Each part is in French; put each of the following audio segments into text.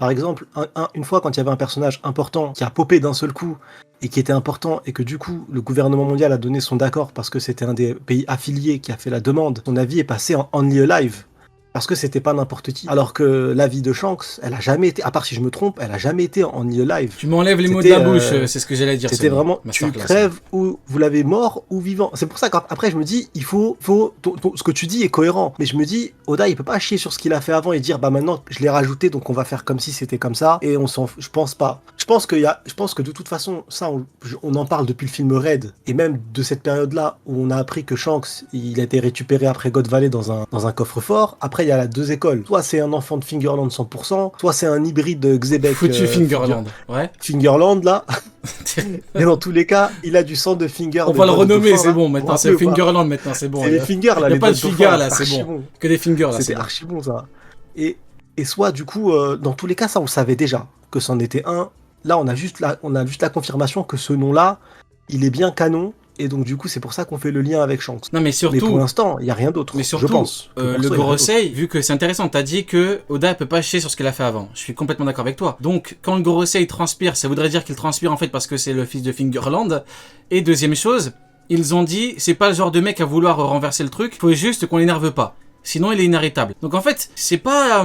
Par exemple, une fois quand il y avait un personnage important qui a popé d'un seul coup et qui était important et que du coup le gouvernement mondial a donné son accord parce que c'était un des pays affiliés qui a fait la demande, son avis est passé en Only Alive. Parce que c'était pas n'importe qui. Alors que la vie de Shanks, elle a jamais été, à part si je me trompe, elle a jamais été en Only Alive. Tu m'enlèves les mots de la bouche, c'est ce que j'allais dire. C'était vraiment, tu crèves ou vous l'avez mort ou vivant. C'est pour ça qu'après je me dis, il faut ce que tu dis est cohérent. Mais je me dis, Oda il peut pas chier sur ce qu'il a fait avant et dire, bah maintenant je l'ai rajouté donc on va faire comme si c'était comme ça. Et je pense pas. Je pense que de toute façon, ça on en parle depuis le film Red et même de cette période-là où on a appris que Shanks il a été récupéré après God Valley dans un coffre-fort. Après il y a deux écoles. Soit c'est un enfant de Fingerland 100%, soit c'est un hybride de Xebec. Foutu Fingerland. Ouais. Fingerland là. Mais dans tous les cas, il a du sang de Finger. On va le renommer, c'est bon. Maintenant, c'est Fingerland. Maintenant, c'est bon. C'est les Fingers là. Il n'y a pas de Finger là, c'est bon. Que des Fingers là. C'était archi bon ça. Et soit du coup, dans tous les cas, ça on savait déjà que c'en était un. Là, on a juste la confirmation que ce nom-là, il est bien canon. Et donc du coup, c'est pour ça qu'on fait le lien avec Shanks. Non, mais surtout. Mais pour l'instant, il y a rien d'autre. Mais surtout, je pense. Le Gorosei, vu que c'est intéressant, t'as dit que Oda peut pas chier sur ce qu'il a fait avant. Je suis complètement d'accord avec toi. Donc, quand le Gorosei transpire, ça voudrait dire qu'il transpire en fait parce que c'est le fils de Fingerland. Et deuxième chose, ils ont dit, c'est pas le genre de mec à vouloir renverser le truc. Faut juste qu'on l'énerve pas. Sinon, il est inarrêtable. Donc en fait, c'est pas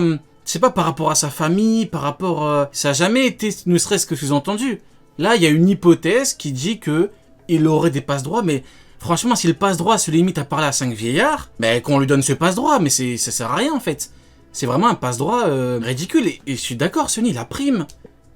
par rapport à sa famille, par rapport, ça a jamais été, ne serait-ce que sous-entendu. Là, il y a une hypothèse qui dit que il aurait des passe-droits, mais franchement, si le passe-droit se limite à parler à 5 vieillards, mais qu'on lui donne ce passe-droit, mais ça sert à rien en fait. C'est vraiment un passe-droit ridicule. Et je suis d'accord, Sony, la prime.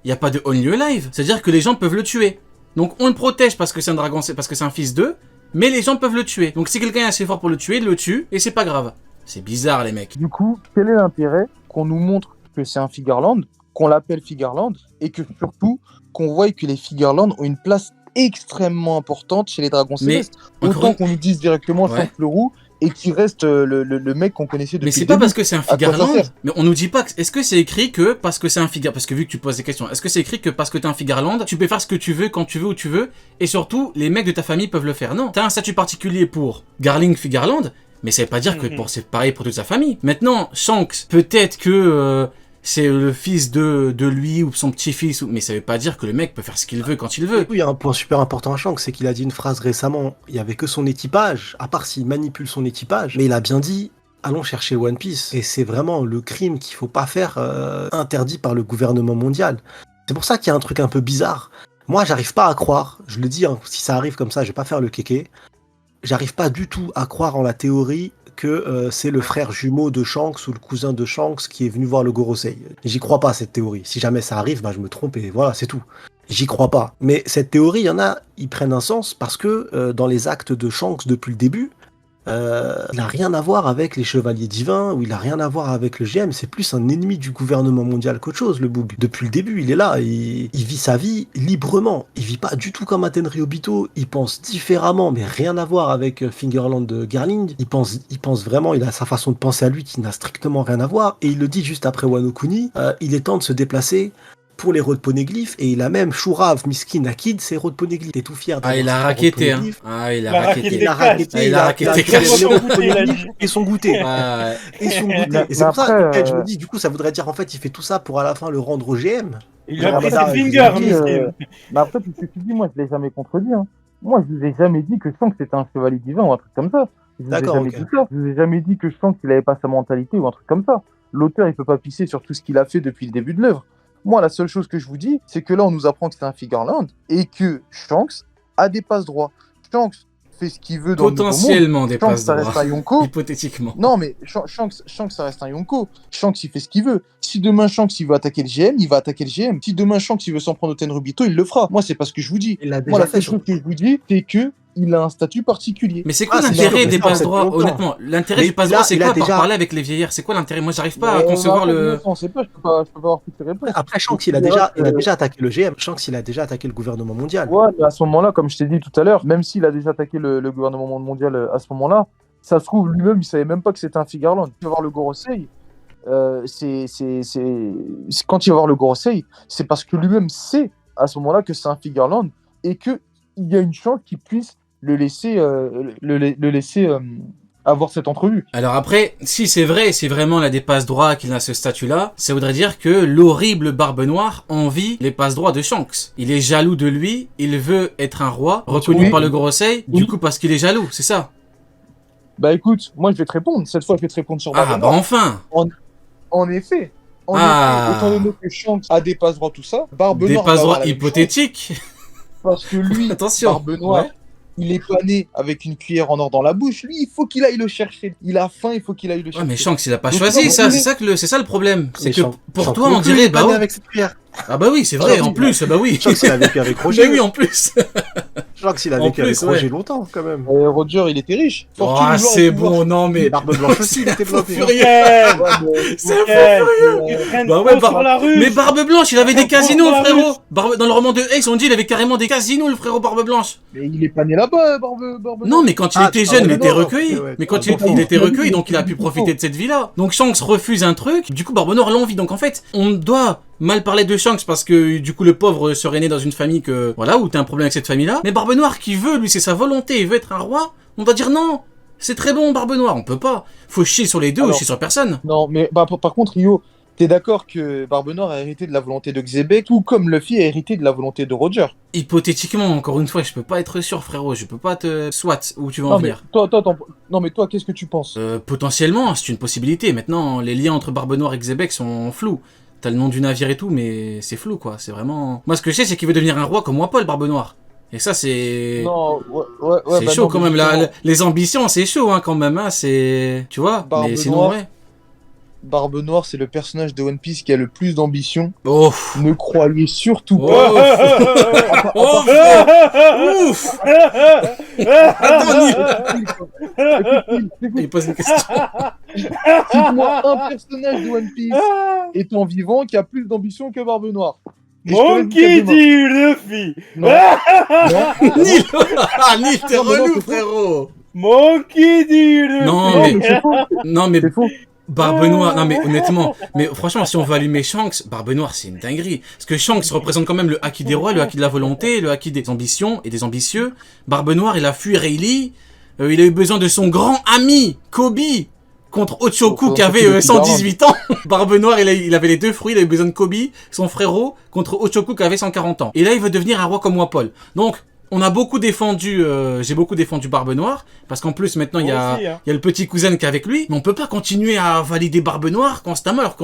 Il n'y a pas de Only Alive. C'est-à-dire que les gens peuvent le tuer. Donc on le protège parce que c'est un dragon, parce que c'est un fils d'eux, mais les gens peuvent le tuer. Donc si quelqu'un est assez fort pour le tuer, il le tue, et c'est pas grave. C'est bizarre, les mecs. Du coup, quel est l'intérêt qu'on nous montre que c'est un Figarland, qu'on l'appelle Figarland, et que surtout, qu'on voit que les Figarland ont une place extrêmement importante chez les dragons célestes. Autant qu'on nous dise directement Shanks le roux et qui reste le mec qu'on connaissait depuis. Mais c'est pas parce que c'est un Figarland. Mais on nous dit pas. Est-ce que c'est écrit que parce que c'est un Figarland, parce que vu que tu poses des questions, est-ce que c'est écrit que parce que t'es un Figarland, tu peux faire ce que tu veux, quand tu veux, où tu veux, et surtout les mecs de ta famille peuvent le faire. Non, t'as un statut particulier pour Garling Figarland, mais ça veut pas dire que c'est pareil pour toute sa famille. Maintenant, Shanks, peut-être que c'est le fils de lui ou son petit-fils, mais ça veut pas dire que le mec peut faire ce qu'il veut quand il veut. Il y a un point super important à Shanks, c'est qu'il a dit une phrase récemment, il y avait que son équipage, à part s'il manipule son équipage, mais il a bien dit allons chercher One Piece. Et c'est vraiment le crime qu'il faut pas faire, interdit par le gouvernement mondial. C'est pour ça qu'il y a un truc un peu bizarre. Moi, j'arrive pas à croire, je le dis, hein, si ça arrive comme ça, je vais pas faire le kéké, j'arrive pas du tout à croire en la théorie que c'est le frère jumeau de Shanks ou le cousin de Shanks qui est venu voir le Gorosei. J'y crois pas, cette théorie. Si jamais ça arrive, bah, je me trompe et voilà, c'est tout. J'y crois pas. Mais cette théorie, il y en a, ils prennent un sens parce que dans les actes de Shanks depuis le début, il n'a rien à voir avec les chevaliers divins ou il n'a rien à voir avec le GM. C'est plus un ennemi du gouvernement mondial qu'autre chose, le Boog. Depuis le début, il est là. Il vit sa vie librement. Il vit pas du tout comme un Tenryobito. Il pense différemment, mais rien à voir avec Fingerland de Garling. Il pense vraiment, il a sa façon de penser à lui qui n'a strictement rien à voir. Et il le dit juste après Wano Kuni, il est temps de se déplacer pour les road poneglyphes, et il a même Shurav, Miskin, Akid, ses road poneglyphes. T'es tout fier. Ah, il a raquetté, hein. Ah, il a raquetté. Il a raquetté. Il a raquetté. Et son goûter. Et son goûter. Et c'est pour ça que je me dis, du coup, ça voudrait dire, en fait, il fait tout ça pour à la fin le rendre au GM. Il a pris ses fingers, mais après, tout ce que tu dis, moi, je l'ai jamais contredit, hein. Moi, je vous ai jamais dit que Shanks c'était un chevalier divin ou un truc comme ça. Je vous ai jamais dit ça. Je vous ai jamais dit que Shanks il avait pas sa mentalité ou un truc comme ça. L'auteur, il peut pas pisser sur tout ce qu'il a fait depuis le début de l'œuvre. Moi, la seule chose que je vous dis, c'est que là, on nous apprend que c'est un Figarland et que Shanks a des passes droits. Shanks fait ce qu'il veut dans potentiellement le des passes droits. Shanks, ça reste un Yonko. Hypothétiquement. Non, mais Shanks, ça reste un Yonko. Shanks, il fait ce qu'il veut. Si demain Shanks, il veut attaquer le GM, il va attaquer le GM. Si demain Shanks, il veut s'en prendre au Tenryubito, il le fera. Moi, c'est pas ce que je vous dis. Moi, la seule chose que je vous dis, c'est que il a un statut particulier. Mais c'est quoi l'intérêt des passe droits, honnêtement? L'intérêt du passe droit, c'est quoi, par parler avec les vieillards? C'est quoi l'intérêt? Moi, j'arrive pas à concevoir le... On sait pas, je peux pas avoir toutes les réponses. Après, Shanks, il a déjà attaqué le GM. Shanks, il a déjà attaqué le gouvernement mondial. Ouais, mais à ce moment-là, comme je t'ai dit tout à l'heure, même s'il a déjà attaqué le gouvernement mondial à ce moment-là, ça se trouve, lui-même, il savait même pas que c'était un Figarland. Tu vas voir le Gorosei, quand il va voir le Gorosei, c'est parce que lui-même sait à ce moment-là que c'est un Figarland et qu'il y a une chance qu'il puisse le laisser avoir cette entrevue. Alors après, si c'est vrai, si vraiment il a des passe-droits, qu'il a ce statut-là, ça voudrait dire que l'horrible Barbe Noire envie les passe-droits de Shanks. Il est jaloux de lui, il veut être un roi, reconnu par le Gorosei, du coup parce qu'il est jaloux, c'est ça? Bah écoute, moi je vais te répondre. Cette fois, je vais te répondre sur Barbe Ah bah Noire. enfin. En effet, Ah. étant donné que Shanks a des passe-droits, tout ça, Barbe Des Noire va avoir passe-droits la même hypothétiques. chose, parce que lui, Attention. Barbe Noire, Ouais. il est pas né avec une cuillère en or dans la bouche. Lui, il faut qu'il aille le chercher. Il a faim, il faut qu'il aille le Ouais, chercher. mais Shanks, il a pas Donc, choisi non, ça, mais- c'est ça le problème. C'est Mais que Shanks- pour Shanks toi, non on plus, il dirait, est pas bah né ouais. avec cette cuillère. Ah bah oui, c'est vrai, Shanks, en plus, bah oui. Shanks, il a vécu avec Roger. Mais oui, en plus. Shanks, il a En vécu avec plus, Roger ouais. longtemps, quand même. Roger, il était riche. Oh, Fortune, gloire et c'est pouvoir. bon, non mais. Barbe Blanche aussi, il était Fou bloqué. furieux. Ken, Ouais, mais- C'est un fou Ken, furieux. tu traînes Bah ouais, trop sur la rue. Mais Barbe Blanche, il avait des Trop casinos, sur la frérot. rue. Dans le roman de Ace, on dit il avait carrément des casinos, le frérot Barbe Blanche. Mais il est pas né là-bas, Barbe Non, mais quand il Ah, était tu jeune, il parles de était Noir, recueilli. ok, ouais, Mais quand tu parles il de était Noir. recueilli, donc il a pu profiter de cette vie-là. Donc Shanks refuse un truc, du coup Barbe Noire l'envie. Donc en fait, on doit mal parler de Shanks parce que du coup le pauvre serait né dans une famille que voilà où t'as un problème avec cette famille-là. Mais Barbe Noire qui veut, lui c'est sa volonté, il veut être un roi. On doit dire non. C'est très bon Barbe Noire, on peut pas. Faut chier sur les deux ou Alors- chier sur personne. Non, mais bah, par contre, Rio, t'es d'accord que Barbe Noire a hérité de la volonté de Xebec, tout comme Luffy a hérité de la volonté de Roger. Hypothétiquement, encore une fois, je peux pas être sûr, frérot. Je peux pas te. Soit où tu veux en Non, mais venir. non, mais toi, qu'est-ce que tu penses? Potentiellement, c'est une possibilité. Maintenant, les liens entre Barbe Noire et Xebec sont flous. T'as le nom du navire et tout, mais c'est flou, quoi. C'est vraiment. Moi, ce que je sais, c'est qu'il veut devenir un roi comme moi, Paul, Barbe Noire. Et ça, c'est. Non, ouais, C'est bah chaud non, quand mais même. Là, justement, les ambitions, c'est chaud, hein, quand même. Hein, c'est. Tu vois. Barbe Mais sinon, Noire. ouais. Barbe Noire, c'est le personnage de One Piece qui a le plus d'ambition. Oh. Ne croyez surtout Oh. pas. Oh. Ouf. Il pose une question. Cite-moi un personnage de One Piece étant vivant qui a plus d'ambition que Barbe Noire. Et je te laisse Monkey dire D. Luffy. demain. Non, Nil. Ah, Nil, t'es Non, mais non, relou, c'est faux. frérot. Monkey D. Luffy. Non, non, mais- mais c'est faux. Non, mais C'est faux. Barbe Noire, non mais honnêtement, mais franchement si on veut allumer Shanks, Barbe Noire c'est une dinguerie. Parce que Shanks représente quand même le haki des rois, le haki de la volonté, le haki des ambitions et des ambitieux. Barbe Noire il a fui Rayleigh, il a eu besoin de son grand ami, Kobe, contre Ochoku qui avait 118 ans. Barbe Noire il avait les deux fruits, il a eu besoin de Kobe, son frérot, contre Ochoku qui avait 140 ans. Et là il veut devenir un roi comme moi Paul. Donc on a beaucoup défendu, j'ai beaucoup défendu Barbe Noire, parce qu'en plus maintenant il y Moi aussi, hein. a le petit cousin qui est avec lui, mais on peut pas continuer à valider Barbe Noire constamment alors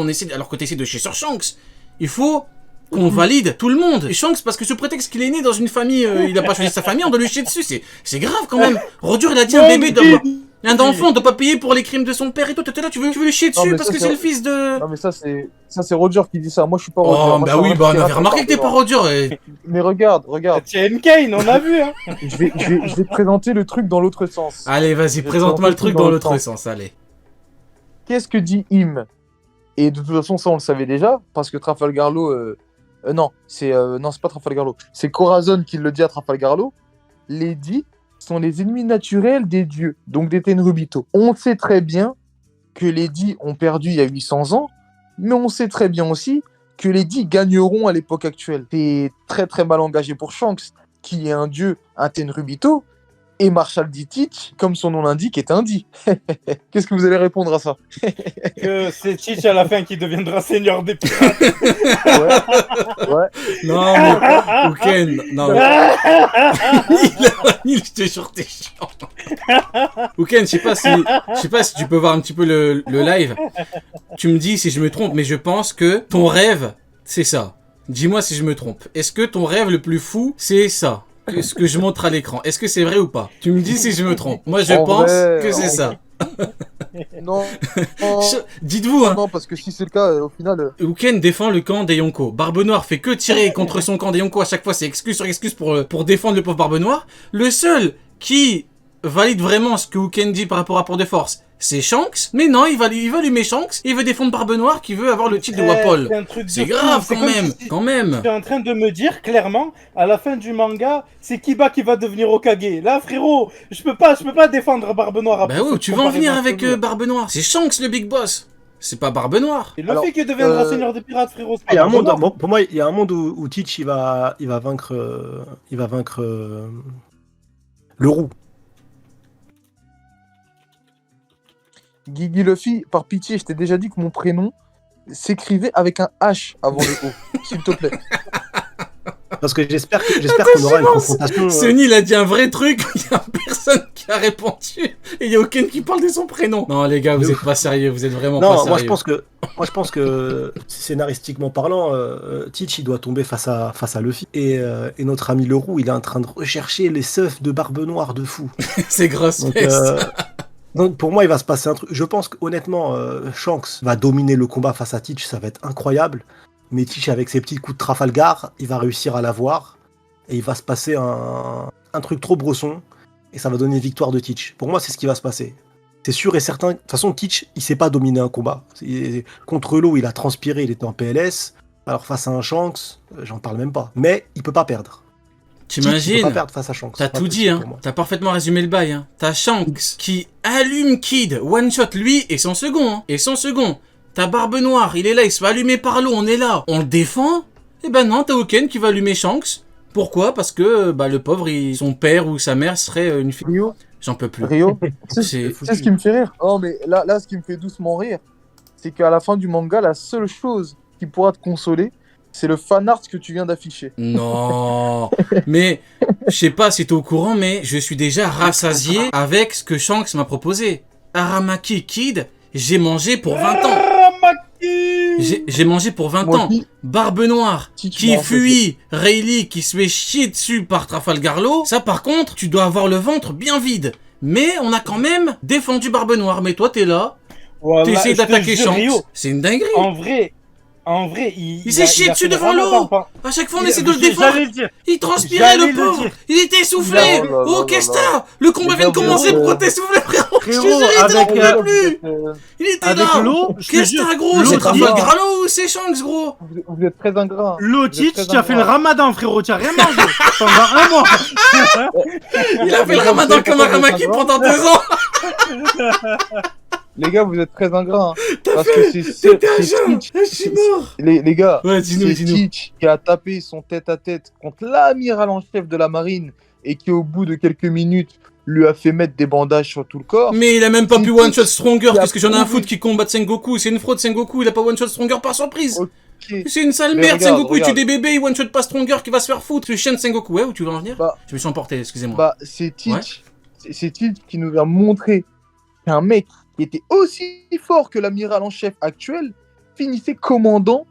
que t'essaies de chier sur Shanks. Il faut qu'on valide tout le monde. Et Shanks, parce que sous prétexte qu'il est né dans une famille, il a pas choisi sa famille, on doit lui chier dessus, c'est grave quand même. Roger il a dit un bébé un enfant, on doit pas payer pour les crimes de son père et tout, t'es là, tu veux lui chier Non, dessus mais parce ça, que c'est le fils de... Non, mais ça, c'est Roger qui dit ça. Moi, je suis pas Roger. Oh, Moi, bah je suis oui, un bah on pirate avait remarqué que t'es pas Barbe Noire. Roger. Et... Mais regarde. Tiens Kane, on a vu, hein. Je vais te présenter le truc dans l'autre sens. Allez, vas-y, présente-moi le truc dans l'autre sens, allez. Qu'est-ce que dit Im? Et de toute façon, ça, on le savait déjà, parce que Trafalgar Law... non, c'est pas Trafalgar Law. C'est Corazon qui le dit à Trafalgar Law. Les dits sont les ennemis naturels des dieux, donc des Tenryubito. On sait très bien que les dits ont perdu il y a 800 ans, mais on sait très bien aussi que les dits gagneront à l'époque actuelle. C'est très très mal engagé pour Shanks, qui est un dieu, un Tenryubito, et Marshall D. Teach, comme son nom l'indique, est un dit. Qu'est-ce que vous allez répondre à ça? Que c'est Teach à la fin qui deviendra seigneur des pirates. Ouais. Non, mais... Ouken, non, mais... Il je te jure, t'es chiant. Ouken, je sais pas si tu peux voir un petit peu le live. Tu me dis si je me trompe, mais je pense que ton rêve, c'est ça. Dis-moi si je me trompe. Est-ce que ton rêve le plus fou, c'est ça? Ce que je montre à l'écran. Est-ce que c'est vrai ou pas? Tu me dis si je me trompe. Moi, je pense que c'est ça. Non. Dites-vous, hein. Non, parce que si c'est le cas, au final... Ouken défend le camp des Yonko. Barbe Noire fait que tirer contre son camp des Yonko. À chaque fois, c'est excuse sur excuse pour défendre le pauvre Barbe Noire. Le seul qui valide vraiment ce que Ouken dit par rapport à Port de Force, c'est Shanks. Mais non, il va allumer Shanks. Il veut défendre Barbe Noire qui veut avoir le titre de Wapol. C'est grave quand même. Tu es en train de me dire clairement, à la fin du manga, c'est Kiba qui va devenir Hokage. Là, frérot, je peux pas défendre Barbe Noire. Après Bah oui, cette tu vas en venir comparaison avec Barbe Noire. C'est Shanks le big boss. C'est pas Barbe Noire. Et le Alors, fait qu'il deviendra seigneur des pirates, frérot, c'est pas Il y a un Barbe monde, Noire. bon, pour moi, il y a un monde où Teach il va vaincre le roux. Guigui Luffy, par pitié, je t'ai déjà dit que mon prénom s'écrivait avec un H avant le O, s'il te plaît. Parce que j'espère qu'on aura une confrontation. Sonny, il a dit un vrai truc, il y a personne qui a répondu, et il y a aucun qui parle de son prénom. Non, les gars, vous êtes pas sérieux, vous êtes vraiment pas sérieux. Non, moi je pense que scénaristiquement parlant, Teach il doit tomber face à Luffy. Et notre ami Leroux, il est en train de rechercher les seufs de Barbe Noire de fou. C'est grosse Donc, fesse. donc pour moi, il va se passer un truc. Je pense qu'honnêtement, Shanks va dominer le combat face à Teach, ça va être incroyable. Mais Teach, avec ses petits coups de Trafalgar, il va réussir à l'avoir. Et il va se passer un truc trop bresson. Et ça va donner victoire de Teach. Pour moi, c'est ce qui va se passer. C'est sûr et certain. De toute façon, Teach, il sait pas dominer un combat. Contre l'eau, il a transpiré, il était en PLS. Alors face à un Shanks, j'en parle même pas. Mais il peut pas perdre. T'imagines? Il peut pas perdre face à Shanks. T'as tout dit, hein. T'as parfaitement résumé le bail, hein. T'as Shanks qui allume Kid, one shot, lui et son second, hein. Et son second. T'as Barbe Noire, il est là, il se fait allumer par l'eau, on est là. On le défend? Eh ben non, t'as Oken qui va allumer Shanks. Pourquoi? Parce que le pauvre, son père ou sa mère serait une fille. Rio, J'en peux plus. Rio, C'est c'est foutu. ce qui me fait rire. Non, mais là, ce qui me fait doucement rire, c'est qu'à la fin du manga, la seule chose qui pourra te consoler, c'est le fan art que tu viens d'afficher. Non, mais je sais pas si t'es au courant, mais je suis déjà rassasié avec ce que Shanks m'a proposé. Aramaki Kid, j'ai mangé pour 20 ans. J'ai mangé pour 20 Moi ans. aussi. Barbe Noire Si tu qui m'as fuit Rayleigh qui se fait chier dessus par Trafalgar Law. Ça par contre, tu dois avoir le ventre bien vide. Mais on a quand même défendu Barbe Noire. Mais toi t'es là, Voilà, t'essayes je te d'attaquer jure, Rio, Shanks. C'est une dinguerie. En vrai, il s'est chié a dessus fait le devant l'eau. ramadan. À chaque fois on essaie de le défendre. J'allais le dire. Il transpirait J'allais le le pauvre. dire. Il était essoufflé. Oh là là Oh là qu'est-ce que là. t'as? Le combat Les vient de gars, commencer, vous- pourquoi t'es essoufflé frérot? Je te Frérot, jure, il était avec, n'en pouvait plus. Il était avec là. l'eau, je te Qu'est-ce que jure, t'as gros? l'eau, C'est tu dis- Trafalgar Law ou c'est Shanks gros? Vous êtes très ingrat. L'Otich, Vous êtes très tu as fait le ingrat. ramadan, frérot, tu as rien mangé pendant un mois. Il a fait le ramadan comme Aramaki pendant 2 ans. Les gars, vous êtes très ingrats. Hein, parce que c'est C'était un jeu. Je suis mort. les gars, Ouais, dis-nous, c'est dis-nous. Teach qui a tapé son tête-à-tête contre l'amiral en chef de la marine et qui, au bout de quelques minutes, lui a fait mettre des bandages sur tout le corps. Mais il a même pas pu one shot Stronger. Il a Qu'est-ce que j'en ai à prouvé- foutre qui combatte Sengoku? C'est une fraude Sengoku. Il a pas one shot Stronger par surprise. Ok. C'est une sale Mais merde. regarde, Sengoku, il tue regarde. des bébés. Il one shot pas Stronger qui va se faire foutre. Tu chiens Sengoku. Ouais, où tu veux en venir? Bah- Je me suis emporté, excusez-moi. Bah, c'est Teach. C'est Teach qui nous a montré qu'un mec qui était aussi fort que l'amiral en chef actuel finissait commandant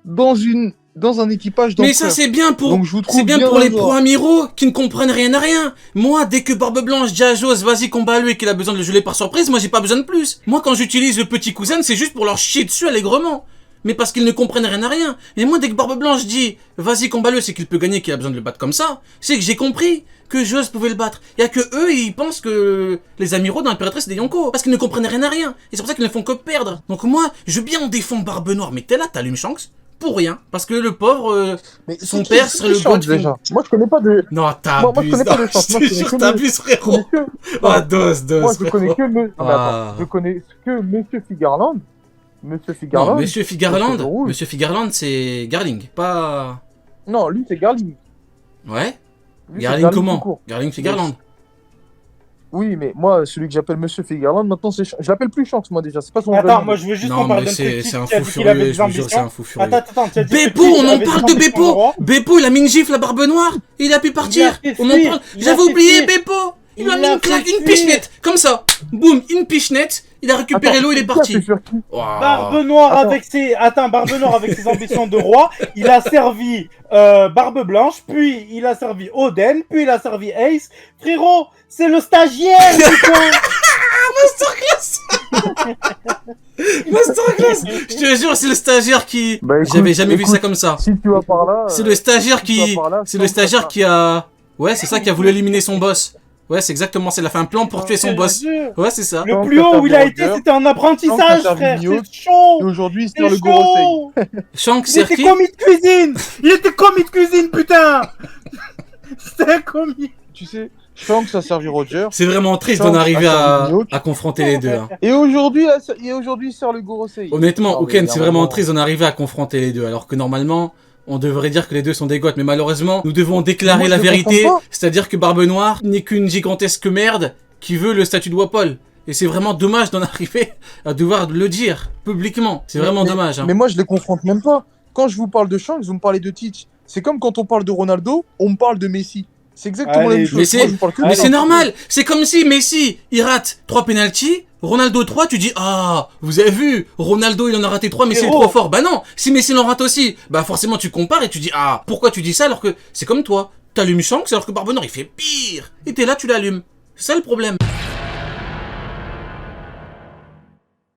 dans un équipage Mais d'empereurs. ça c'est bien pour Donc, je vous trouve c'est bien bien pour les ingrat. pro-amiraux qui ne comprennent rien à rien. Moi, dès que Barbe Blanche dit à Joss, vas-y combat-le et qu'il a besoin de le geler par surprise, moi j'ai pas besoin de plus. Moi quand j'utilise le petit cousin, c'est juste pour leur chier dessus allègrement. Mais parce qu'ils ne comprennent rien à rien. Et moi dès que Barbe Blanche dit, vas-y combat-le, c'est qu'il peut gagner, qu'il a besoin de le battre comme ça, c'est que j'ai compris que Joss pouvait le battre. Il y a que eux, ils pensent que les amiraux dans l'impératrice c'est des Yonko. Parce qu'ils ne comprennent rien à rien. Et c'est pour ça qu'ils ne font que perdre. Donc moi, je veux bien en défendre Barbe Noire, mais t'es là, t'allumes Shanks pour rien. Parce que le pauvre, Mais son c'est père qui serait le Shanks, Godwin. déjà. Moi, je connais pas de. Non, Moi, je t'abuses. connais pas Non, le chant. je Moi, te je connais jure, que t'abuses, Je connais frérot. que. Ah, dos. Moi, je connais que. Non, mais Ah. attends. Je connais que Monsieur Figarland. Monsieur Non, Figarland. Monsieur Figarland, Cheveux rouges. Monsieur Figarland, c'est Garling, pas... Non, lui, c'est Garling. Ouais. Lui, c'est Garling tout comment court. Garling Figarland. Oui, mais moi, celui que j'appelle Monsieur Figarland, maintenant, c'est. Je l'appelle plus Shanks, moi, déjà. C'est pas son vrai Attends, nom. moi je veux juste Non, qu'on parle mais d'un c'est truc un qui a fou dit qu'il avait furieux, des je vous jure, c'est ambitions. un fou furieux. Attends, tu as dit que Beppo, Teach on en avait parle des de ambitions Beppo. roi. Beppo, il a mis une gifle, la barbe noire, et il a pu partir. Il a fait On en fuir, parle. il a J'avais fait oublié fuir. Beppo. Il a Il mis a une claque, fait une fuir. pichenette, comme ça. Boum, une pichenette. Il a récupéré l'eau, il est parti. C'est sur qui Waouh. Barbe Noire Attends. avec ses... Attends, Barbe Noire avec ses ambitions de roi, il a servi Barbe Blanche, puis il a servi Oden, puis il a servi Ace. Frérot, c'est le stagiaire, putain. Masterclass. Je te jure, c'est le stagiaire qui... Bah, écoute, J'avais jamais vu écoute, ça comme ça. Si tu vas par là. C'est le stagiaire si tu vas qui... par là, C'est le Shanks, stagiaire ça qui a... Ouais, c'est ça qui a voulu éliminer son boss. Ouais, c'est exactement, c'est il a fait un plan pour tuer son boss. Ouais, c'est ça. Le Shanks, plus ça haut où il a servi été, Roger. c'était un apprentissage, Shanks, ça frère. servi Mio. C'est chaud. Et aujourd'hui, c'est C'est le Gorosei. chaud. Shanks, Il c'est était qui commis de cuisine. Il était commis de cuisine, putain. C'était un commis. Tu sais, Shanks a servi Roger. C'est vraiment triste Shanks d'en arriver a servi Mio. à confronter les deux. Hein. Et aujourd'hui, il sert le Gorosei. Honnêtement, Non, mais Oken, c'est vraiment normalement- triste d'en arriver à confronter les deux, alors que normalement, on devrait dire que les deux sont des goths, mais malheureusement, nous devons déclarer Moi, la je vérité, comprends pas. c'est-à-dire que Barbe Noire n'est qu'une gigantesque merde qui veut le statut de Wapol. Et c'est vraiment dommage d'en arriver à devoir le dire publiquement. C'est vraiment dommage. Hein. Mais moi, je les confronte même pas. Quand je vous parle de Shanks, vous me parlez de Teach. C'est comme quand on parle de Ronaldo, on me parle de Messi. C'est exactement la même chose. Mais c'est normal. C'est comme si Messi, il rate 3 pénaltys. Ronaldo 3, tu dis, ah, vous avez vu, Ronaldo il en a raté 3, mais c'est trop fort. Bah non, si Messi l'en rate aussi, bah forcément tu compares et tu dis, ah, pourquoi tu dis ça alors que c'est comme toi. T'allumes Shanks alors que Barbonor il fait pire. Et t'es là, tu l'allumes. C'est ça le problème.